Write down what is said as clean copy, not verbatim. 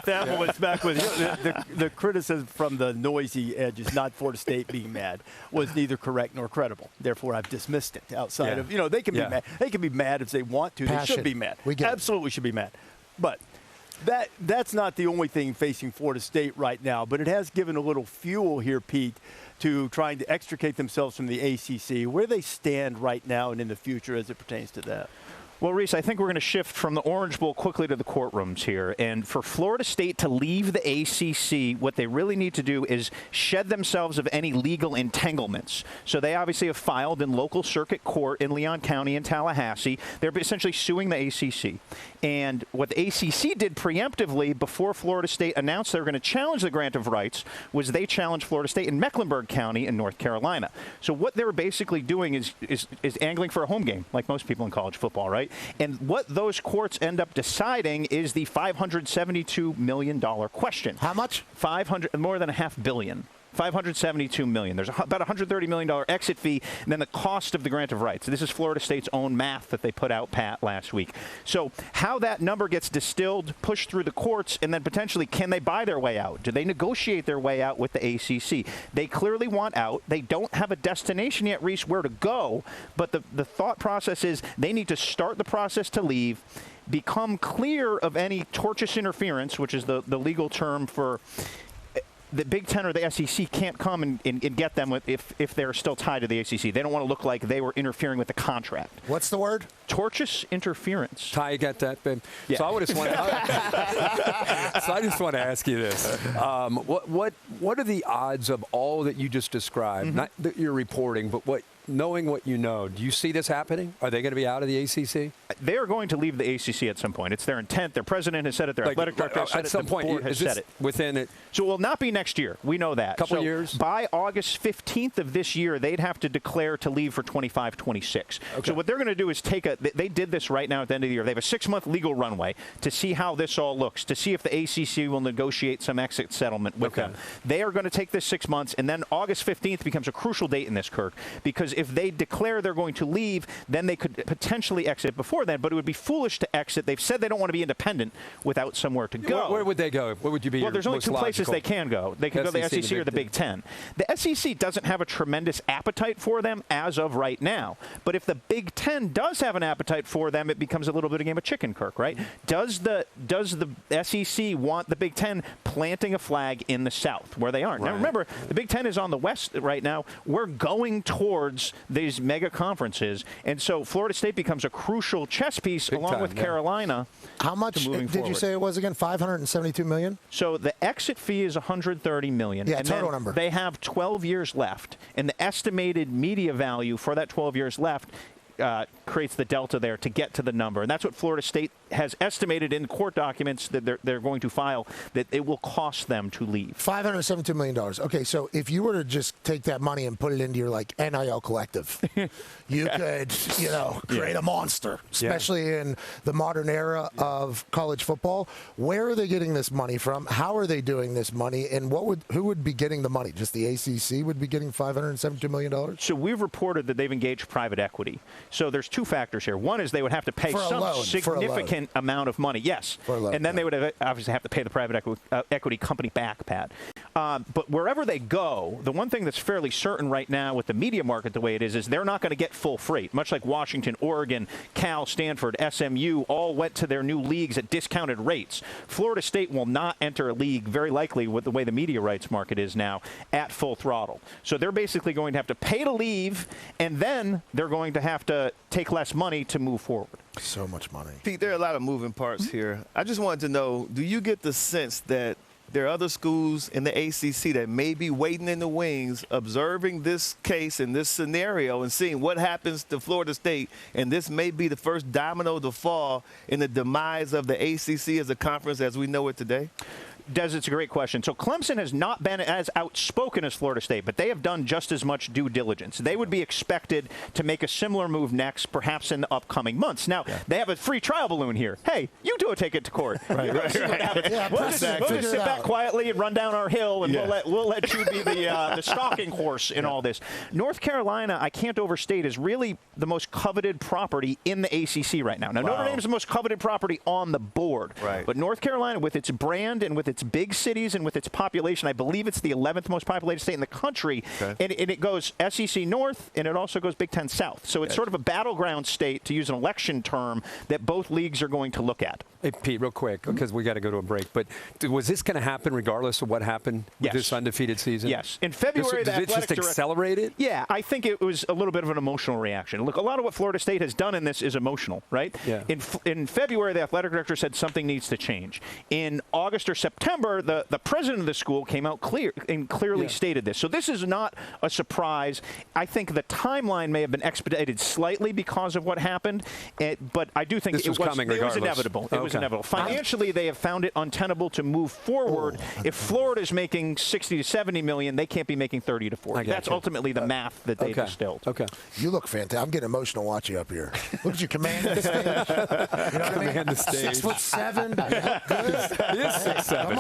Thamel was back with the criticism from the noisy edges, not Florida State being mad, was neither correct nor credible. Therefore, I've dismissed it. Outside of they can be mad. They can be mad if they want to. Passion. They should be mad. Absolutely should be mad. But that's not the only thing facing Florida State right now. But it has given a little fuel here, Pete, to trying to extricate themselves from the ACC. Where they stand right now and in the future as it pertains to that. Well, Reese, I think we're going to shift from the Orange Bowl quickly to the courtrooms here. And for Florida State to leave the ACC, what they really need to do is shed themselves of any legal entanglements. So they obviously have filed in local circuit court in Leon County and Tallahassee. They're essentially suing the ACC. And what the ACC did preemptively before Florida State announced they were going to challenge the grant of rights was they challenged Florida State in Mecklenburg County in North Carolina. So what they're basically doing is angling for a home game, like most people in college football, right? And what those courts end up deciding is the $572 million question. How much? More than $500 million. $572 million. There's about $130 million exit fee, and then the cost of the grant of rights. This is Florida State's own math that they put out, Pat, last week. So how that number gets distilled, pushed through the courts, and then potentially can they buy their way out? Do they negotiate their way out with the ACC? They clearly want out. They don't have a destination yet, Reese, where to go, but the thought process is they need to start the process to leave, become clear of any tortious interference, which is the legal term for the Big Ten or the SEC can't come and get them if they're still tied to the ACC. They don't want to look like they were interfering with the contract. What's the word? Tortious interference. Ty, you got that, babe? Yeah. So I just want to ask you this. What are the odds of all that you just described, not that you're reporting, but knowing what you know, do you see this happening? Are they going to be out of the ACC? They are going to leave the ACC at some point. It's their intent. Their president has said it. Their athletic director has said it. At some point, the board has said it. Within it. So it will not be next year. We know that. Couple years? By August 15th of this year, they'd have to declare to leave for 25-26. Okay. So what they're going to do is they did this right now at the end of the year. They have a 6-month legal runway to see how this all looks, to see if the ACC will negotiate some exit settlement with them. They are going to take this 6 months, and then August 15th becomes a crucial date in this, Kirk, because if they declare they're going to leave, then they could potentially exit before then, but it would be foolish to exit. They've said they don't want to be independent without somewhere to go. Where would they go? Where would you be? Well, there's only two places they can go. They can go to the SEC or the Big Ten. The SEC doesn't have a tremendous appetite for them as of right now, but if the Big Ten does have an appetite for them, it becomes a little bit of a game of chicken, Kirk, right? Does the SEC want the Big Ten planting a flag in the South where they aren't? Right. Now, remember, the Big Ten is on the West right now. We're going towards these mega conferences, and so Florida State becomes a crucial chess piece along with Carolina. How much did you say it was again? $572 million? So the exit fee is $130 million. Yeah, and total number. They have 12 years left, and the estimated media value for that 12 years left creates the delta there to get to the number. And that's what Florida State has estimated in court documents that they're going to file, that it will cost them to leave. $572 million. Okay, so if you were to just take that money and put it into your NIL collective, you could, create a monster, especially in the modern era of college football. Where are they getting this money from? How are they doing this money? And who would be getting the money? Just the ACC would be getting $572 million? So we've reported that they've engaged private equity. So there's two factors here. One is they would have to pay some significant amount of money. Yes. And then they would obviously have to pay the private equity company back, Pat. But wherever they go, the one thing that's fairly certain right now with the media market the way it is they're not going to get full freight. Much like Washington, Oregon, Cal, Stanford, SMU all went to their new leagues at discounted rates. Florida State will not enter a league, very likely with the way the media rights market is now, at full throttle. So they're basically going to have to pay to leave, and then they're going to have to take less money to move forward. So much money. Pete, there are a lot of moving parts here. I just wanted to know, do you get the sense that there are other schools in the ACC that may be waiting in the wings, observing this case and this scenario and seeing what happens to Florida State, and this may be the first domino to fall in the demise of the ACC as a conference as we know it today? Des, it's a great question. So Clemson has not been as outspoken as Florida State, but they have done just as much due diligence. They would be expected to make a similar move next, perhaps in the upcoming months. Now, they have a free trial balloon here. Hey, you two take it to court. Right. Yeah, We'll just sit back quietly and run down our hill, and we'll let you be the stalking horse in all this. North Carolina, I can't overstate, is really the most coveted property in the ACC right now. Now, Notre Dame is the most coveted property on the board. Right. But North Carolina, with its brand and with its big cities and with its population, I believe it's the 11th most populated state in the country. Okay. And it goes SEC North, and it also goes Big Ten South. So it's sort of a battleground state, to use an election term, that both leagues are going to look at. Hey, Pete, real quick, because we got to go to a break. But was this going to happen regardless of what happened with this undefeated season? Yes. In February, did it just accelerate it? Yeah, I think it was a little bit of an emotional reaction. Look, a lot of what Florida State has done in this is emotional, right? Yeah. In February, the athletic director said something needs to change. In August or September, the president of the school came out clearly stated this. So this is not a surprise. I think the timeline may have been expedited slightly because of what happened, but I do think it was inevitable. It was inevitable. Financially, they have found it untenable to move forward. If Florida is making $60 to $70 million, they can't be making $30 to $40. That's ultimately the math that they distilled. Okay. You look fantastic. I'm getting emotional watching you up here. Look at you commanding the stage. You know what I mean? Command the stage. 6'7". You look good. He is 6'7".